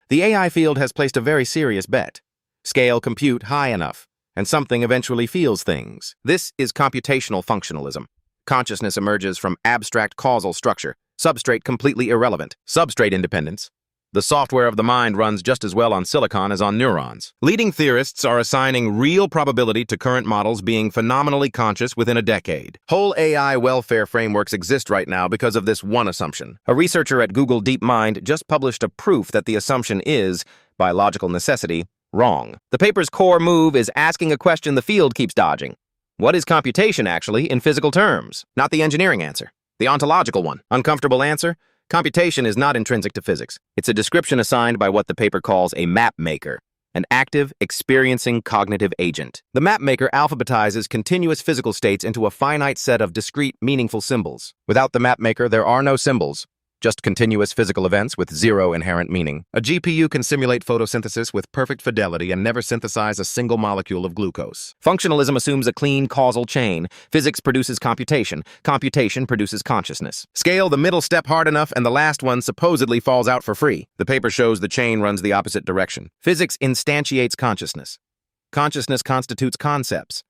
The AI field has placed a very serious bet. Scale compute high enough, and something eventually feels things. This is computational functionalism. Consciousness emerges from abstract causal structure, substrate completely irrelevant, substrate independence. The software of the mind runs just as well on silicon as on neurons. Leading theorists are assigning real probability to current models being phenomenally conscious within a decade. Whole AI welfare frameworks exist right now because of this one assumption. A researcher at Google DeepMind just published a proof that the assumption is, by logical necessity, wrong. The paper's core move is asking a question the field keeps dodging. What is computation, actually, in physical terms? Not the engineering answer. The ontological one. Uncomfortable answer? Computation is not intrinsic to physics. It's a description assigned by what the paper calls a map maker, an active, experiencing cognitive agent. The map maker alphabetizes continuous physical states into a finite set of discrete, meaningful symbols. Without the map maker, there are no symbols, just continuous physical events with zero inherent meaning. A GPU can simulate photosynthesis with perfect fidelity and never synthesize a single molecule of glucose. Functionalism assumes a clean causal chain. Physics produces computation. Computation produces consciousness. Scale the middle step hard enough and the last one supposedly falls out for free. The paper shows the chain runs the opposite direction. Physics instantiates consciousness. Consciousness constitutes concepts.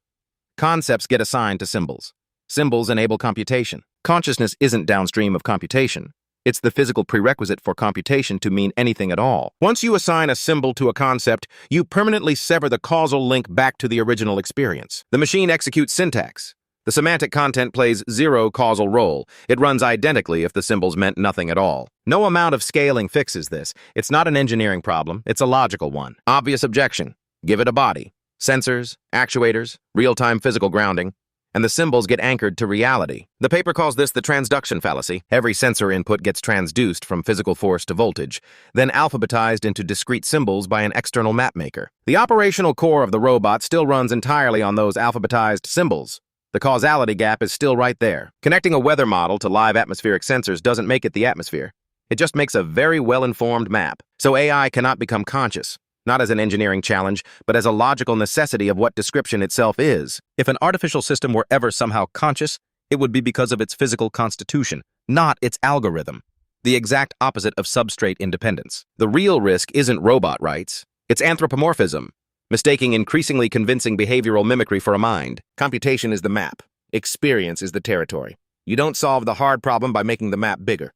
Concepts get assigned to symbols. Symbols enable computation. Consciousness isn't downstream of computation. It's the physical prerequisite for computation to mean anything at all. Once you assign a symbol to a concept, you permanently sever the causal link back to the original experience. The machine executes syntax. The semantic content plays zero causal role. It runs identically if the symbols meant nothing at all. No amount of scaling fixes this. It's not an engineering problem, it's a logical one. Obvious objection. Give it a body. Sensors, actuators, real-time physical grounding, and the symbols get anchored to reality. The paper calls this the transduction fallacy. Every sensor input gets transduced from physical force to voltage, then alphabetized into discrete symbols by an external mapmaker. The operational core of the robot still runs entirely on those alphabetized symbols. The causality gap is still right there. Connecting a weather model to live atmospheric sensors doesn't make it the atmosphere. It just makes a very well-informed map. So AI cannot become conscious. Not as an engineering challenge, but as a logical necessity of what description itself is. If an artificial system were ever somehow conscious, it would be because of its physical constitution, not its algorithm. The exact opposite of substrate independence. The real risk isn't robot rights, it's anthropomorphism, mistaking increasingly convincing behavioral mimicry for a mind. Computation is the map. Experience is the territory. You don't solve the hard problem by making the map bigger.